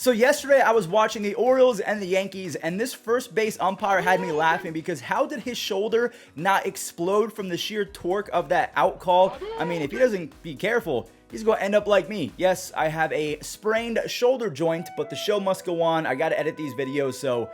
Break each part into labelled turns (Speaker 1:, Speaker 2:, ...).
Speaker 1: So yesterday I was watching the Orioles and the Yankees, and this first base umpire had me laughing because how did his shoulder not explode from the sheer torque of that out call? I mean, if he doesn't be careful, he's going to end up like me. Yes, I have a sprained shoulder joint, but the show must go on. I got to edit these videos, so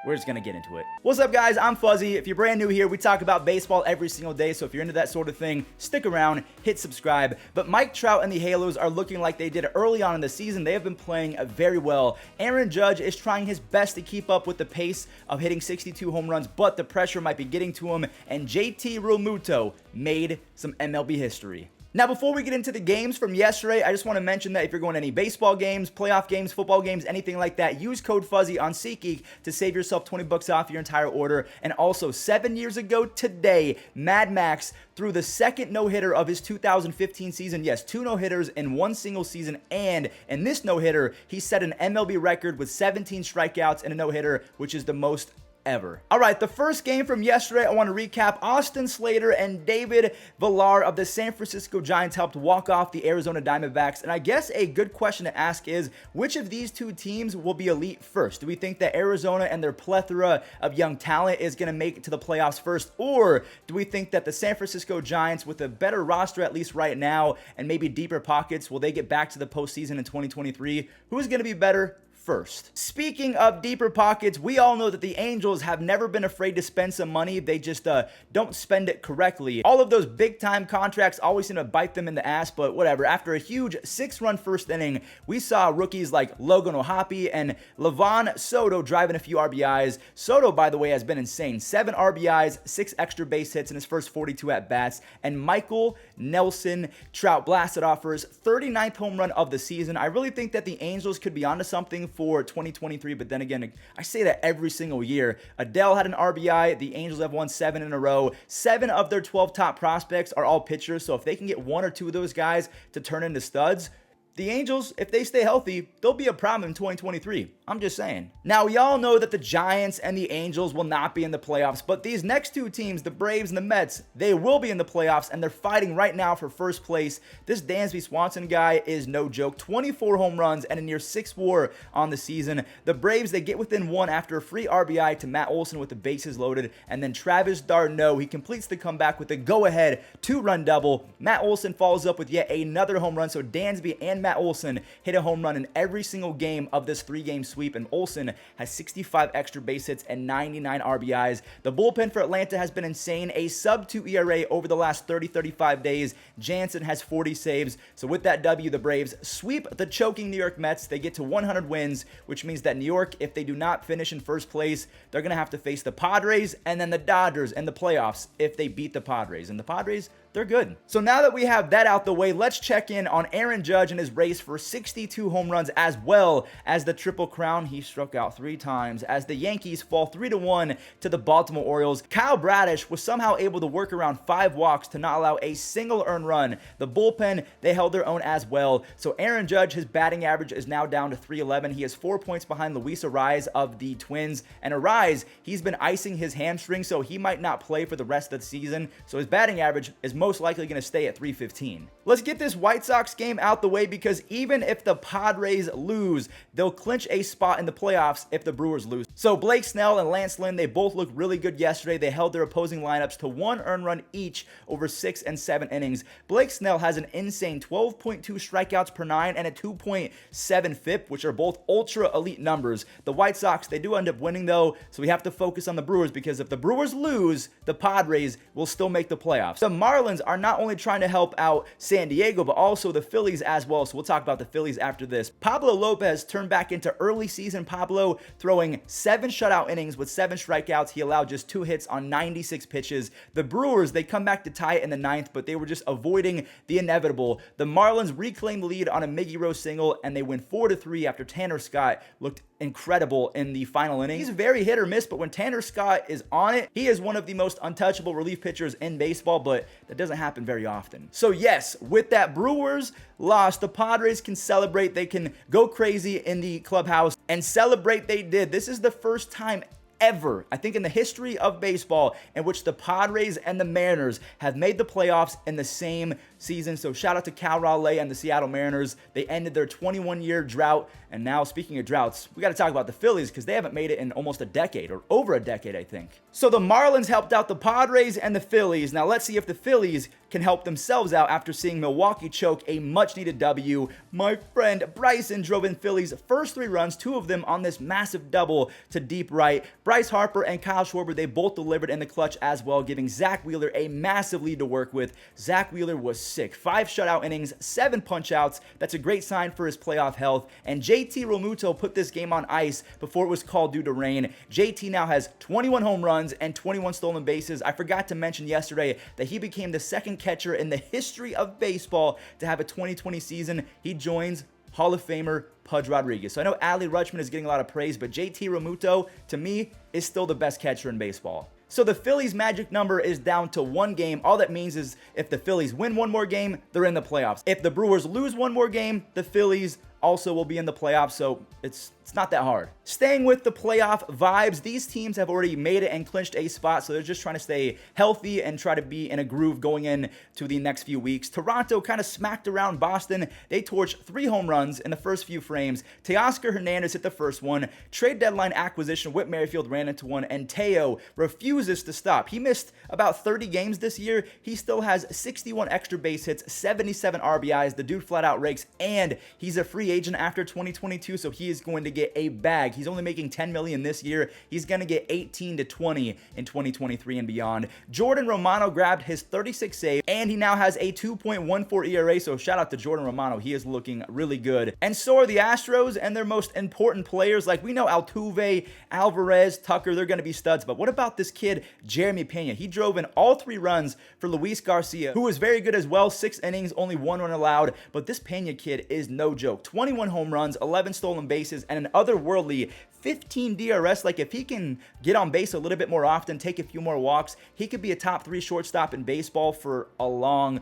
Speaker 1: we're just going to get into it. What's up, guys? I'm Fuzzy. If you're brand new here, we talk about baseball every single day, so if you're into that sort of thing, stick around, hit subscribe. But Mike Trout and the Halos are looking like they did early on in the season. They have been playing very well. Aaron Judge is trying his best to keep up with the pace of hitting 62 home runs, but the pressure might be getting to him, and JT Realmuto made some MLB history. Now, before we get into the games from yesterday, I just want to mention that if you're going to any baseball games, playoff games, football games, anything like that, use code FUZZY on SeatGeek to save yourself 20 bucks off your entire order. And also, 7 years ago today, Mad Max threw the second no-hitter of his 2015 season. Yes, 2 no-hitters in one single season. And in this no-hitter, he set an MLB record with 17 strikeouts and a no-hitter, which is the most ever. All right, the first game from yesterday, I want to recap. Austin Slater and David Villar of the San Francisco Giants helped walk off the Arizona Diamondbacks. And I guess a good question to ask is, which of these two teams will be elite first? Do we think that Arizona and their plethora of young talent is going to make it to the playoffs first? Or do we think that the San Francisco Giants, with a better roster at least right now and maybe deeper pockets, will they get back to the postseason in 2023? Who's going to be better first? Speaking of deeper pockets, we all know that the Angels have never been afraid to spend some money. They just don't spend it correctly. All of those big time contracts always seem to bite them in the ass, but whatever. After a huge 6-run first inning, we saw rookies like Logan O'Hoppe and Livan Soto driving a few RBIs. Soto, by the way, has been insane. 7 RBIs, 6 extra base hits in his first 42 at-bats, and Michael Nelson Trout blasted off for his 39th home run of the season. I really think that the Angels could be onto something for 2023, but then again, I say that every single year. Adele had an RBI. The Angels have won 7 in a row. 7 of their 12 top prospects are all pitchers, so if they can get 1 or 2 of those guys to turn into studs, the Angels, if they stay healthy, they'll be a problem in 2023. I'm just saying. Now, we all know that the Giants and the Angels will not be in the playoffs, but these next 2 teams, the Braves and the Mets, they will be in the playoffs, and they're fighting right now for first place. This Dansby Swanson guy is no joke. 24 home runs and a near 6 WAR on the season. The Braves, they get within 1 after a free RBI to Matt Olson with the bases loaded, and then Travis d'Arnaud, he completes the comeback with a go-ahead 2-run double. Matt Olson follows up with yet another home run, so Dansby and Matt Olson hit a home run in every single game of this 3-game sweep, and Olson has 65 extra base hits and 99 RBIs. The bullpen for Atlanta has been insane, a sub-2 ERA over the last 30-35 days. Jansen has 40 saves, so with that W, the Braves sweep the choking New York Mets. They get to 100 wins, which means that New York, if they do not finish in first place, they're going to have to face the Padres and then the Dodgers in the playoffs if they beat the Padres, and the Padres, they're good. So now that we have that out the way, let's check in on Aaron Judge and his race for 62 home runs, as well as the Triple Crown. He struck out 3 times as the Yankees fall 3-1 to the Baltimore Orioles. Kyle Bradish was somehow able to work around 5 walks to not allow a single earned run. The bullpen, they held their own as well. So Aaron Judge, his batting average is now down to 311. He has 4 points behind Luis Arraez of the Twins. And Arraez, he's been icing his hamstring, so he might not play for the rest of the season. So his batting average is most likely going to stay at 315. Let's get this White Sox game out the way, because even if the Padres lose, they'll clinch a spot in the playoffs if the Brewers lose. So Blake Snell and Lance Lynn, they both looked really good yesterday. They held their opposing lineups to 1 earned run each over 6 and 7 innings. Blake Snell has an insane 12.2 strikeouts per 9 and a 2.7 FIP, which are both ultra elite numbers. The White Sox, they do end up winning though, so we have to focus on the Brewers, because if the Brewers lose, the Padres will still make the playoffs. The Marlins are not only trying to help out San Diego, but also the Phillies as well, so we'll talk about the Phillies after this. Pablo Lopez turned back into early season Pablo, throwing 7 shutout innings with 7 strikeouts. He allowed just 2 hits on 96 pitches. The Brewers, they come back to tie it in the 9th, but they were just avoiding the inevitable. The Marlins reclaim the lead on a Miggy Rose single, and they win 4-3 after Tanner Scott looked incredible in the final inning. He's very hit or miss, but when Tanner Scott is on it, he is one of the most untouchable relief pitchers in baseball, but that doesn't happen very often. So yes, with that Brewers loss, the Padres can celebrate. They can go crazy in the clubhouse and celebrate. They did. This is the first time ever, I think in the history of baseball, in which the Padres and the Mariners have made the playoffs in the same season. So shout out to Cal Raleigh and the Seattle Mariners. They ended their 21-year drought. And now, speaking of droughts, we got to talk about the Phillies because they haven't made it in almost a decade, or over a decade, I think. So the Marlins helped out the Padres and the Phillies. Now let's see if the Phillies can help themselves out after seeing Milwaukee choke a much-needed W. My friend Bryson drove in Phillies' first 3 runs, 2 of them on this massive double to deep right. Bryce Harper and Kyle Schwarber, they both delivered in the clutch as well, giving Zach Wheeler a massive lead to work with. Zach Wheeler was sick. 5 shutout innings, 7 punch-outs. That's a great sign for his playoff health. And JT Realmuto put this game on ice before it was called due to rain. JT now has 21 home runs and 21 stolen bases. I forgot to mention yesterday that he became the second catcher in the history of baseball to have a 2020 season. He joins Hall of Famer Pudge Rodriguez. So I know Adley Rutschman is getting a lot of praise, but JT Realmuto, to me, is still the best catcher in baseball. So the Phillies' magic number is down to 1 game. All that means is if the Phillies win 1 more game, they're in the playoffs. If the Brewers lose 1 more game, the Phillies also will be in the playoffs, so it's not that hard. Staying with the playoff vibes, these teams have already made it and clinched a spot, so they're just trying to stay healthy and try to be in a groove going in to the next few weeks. Toronto kind of smacked around Boston. They torched 3 home runs in the first few frames. Teoscar Hernandez hit the first one. Trade deadline acquisition, Whit Merrifield ran into one, and Teo refuses to stop. He missed about 30 games this year. He still has 61 extra base hits, 77 RBIs. The dude flat out rakes, and he's a free agent after 2022, so he is going to get a bag. He's only making $10 million this year. He's going to get 18 to 20 in 2023 and beyond. Jordan Romano grabbed his 36th save, and he now has a 2.14 ERA, so shout out to Jordan Romano. He is looking really good. And so are the Astros and their most important players. Like, we know Altuve, Alvarez, Tucker, they're going to be studs, but what about this kid, Jeremy Pena? He drove in all 3 runs for Luis Garcia, who was very good as well. 6 innings, only 1 run allowed, but this Pena kid is no joke. 21 home runs, 11 stolen bases, and an otherworldly 15 DRS. Like, if he can get on base a little bit more often, take a few more walks, he could be a top 3 shortstop in baseball for a long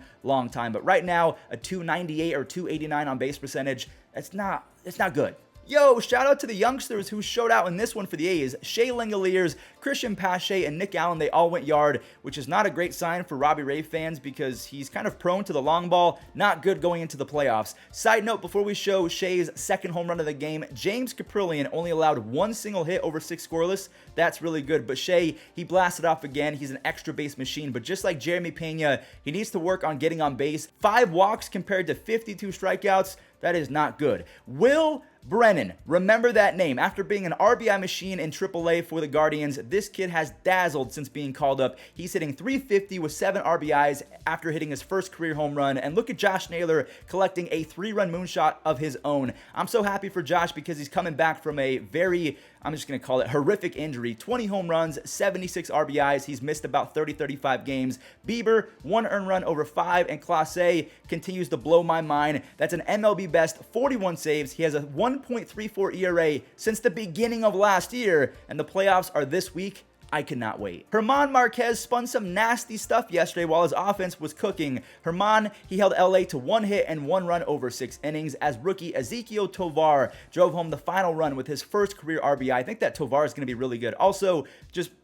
Speaker 1: time. But right now, a 298 or 289 on base percentage, it's not good. Yo, shout out to the youngsters who showed out in this one for the A's. Shea Langoliers, Christian Pache, and Nick Allen, they all went yard, which is not a great sign for Robbie Ray fans because he's kind of prone to the long ball. Not good going into the playoffs. Side note, before we show Shea's second home run of the game, James Caprillion only allowed 1 single hit over 6 scoreless. That's really good, but Shea, he blasted off again. He's an extra base machine, but just like Jeremy Pena, he needs to work on getting on base. 5 walks compared to 52 strikeouts. That is not good. Will Brennan, remember that name. After being an RBI machine in AAA for the Guardians, this kid has dazzled since being called up. He's hitting .350 with 7 RBIs after hitting his first career home run. And look at Josh Naylor collecting a 3-run moonshot of his own. I'm so happy for Josh because he's coming back from a very, I'm just going to call it horrific injury. 20 home runs, 76 RBIs. He's missed about 30-35 games. Bieber, 1 earned run over 5, and Clase continues to blow my mind. That's an MLB best 41 saves. He has a 1.34 ERA since the beginning of last year, and the playoffs are this week. I cannot wait. German Marquez spun some nasty stuff yesterday while his offense was cooking. German, he held LA to 1 hit and 1 run over 6 innings as rookie Ezequiel Tovar drove home the final run with his first career RBI. I think that Tovar is going to be really good. Also,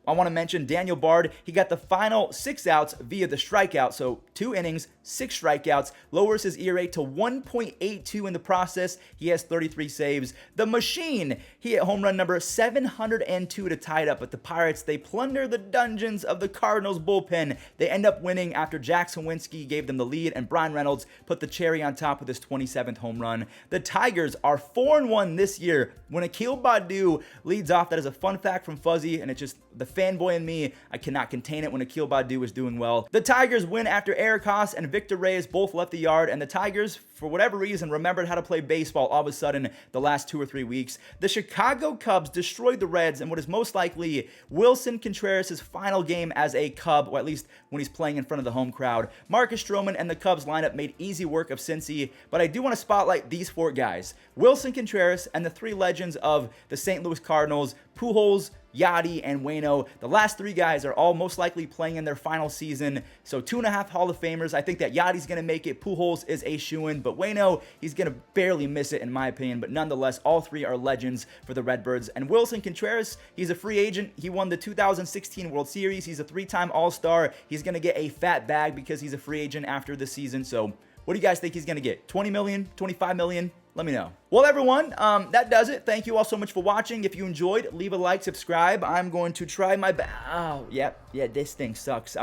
Speaker 1: I want to mention Daniel Bard. He got the final 6 outs via the strikeout. So 2 innings, 6 strikeouts, lowers his ERA to 1.82 in the process. He has 33 saves. The Machine, he hit home run number 702 to tie it up. But the Pirates, they plunder the dungeons of the Cardinals bullpen. They end up winning after Jackson Winsky gave them the lead, and Brian Reynolds put the cherry on top with his 27th home run. The Tigers are 4-1 this year. When Akil Baddoo leads off, that is a fun fact from Fuzzy, and it's just the fanboy in me, I cannot contain it when Akil Baddoo is doing well. The Tigers win after Eric Haas and Victor Reyes both left the yard, and the Tigers, for whatever reason, remembered how to play baseball all of a sudden the last 2 or 3 weeks. The Chicago Cubs destroyed the Reds in what is most likely Wilson Contreras' final game as a Cub, or at least when he's playing in front of the home crowd. Marcus Stroman and the Cubs lineup made easy work of Cincy, but I do want to spotlight these 4 guys. Wilson Contreras and the 3 legends of the St. Louis Cardinals, Pujols, Yachty, and Waino. The last 3 guys are all most likely playing in their final season. So 2.5 Hall of Famers. I think that Yachty's going to make it. Pujols is a shoo-in, but Waino, he's going to barely miss it in my opinion. But nonetheless, all 3 are legends for the Redbirds. And Wilson Contreras, he's a free agent. He won the 2016 World Series. He's a 3-time All-Star. He's going to get a fat bag because he's a free agent after the season. So what do you guys think he's going to get? 20 million? 25 million? Let me know. Well, everyone, that does it. Thank you all so much for watching. If you enjoyed, leave a like, subscribe. I'm going to try my best. Oh, yeah, this thing sucks.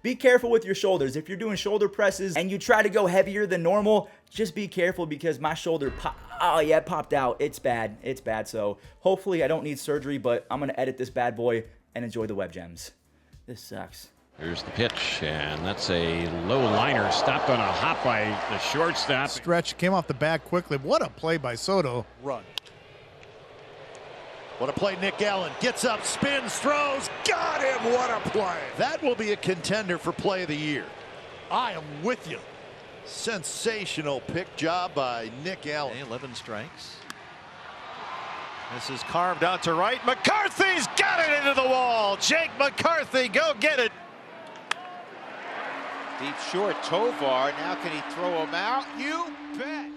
Speaker 1: Be careful with your shoulders. If you're doing shoulder presses and you try to go heavier than normal, just be careful because my shoulder popped out. It's bad. It's bad. So hopefully I don't need surgery, but I'm going to edit this bad boy and enjoy the web gems. This sucks.
Speaker 2: Here's the pitch, and that's a low liner, stopped on a hop by the shortstop.
Speaker 3: Stretch came off the bat quickly. What a play by Soto.
Speaker 4: Run. What a play. Nick Allen gets up, spins, throws, got him. What a play. That will be a contender for play of the year. I am with you. Sensational pick job by Nick Allen.
Speaker 5: 11 strikes. This is carved out to right. McCarthy's got it into the wall. Jake McCarthy, go get it.
Speaker 6: Deep short, Tovar. Now can he throw him out? You bet.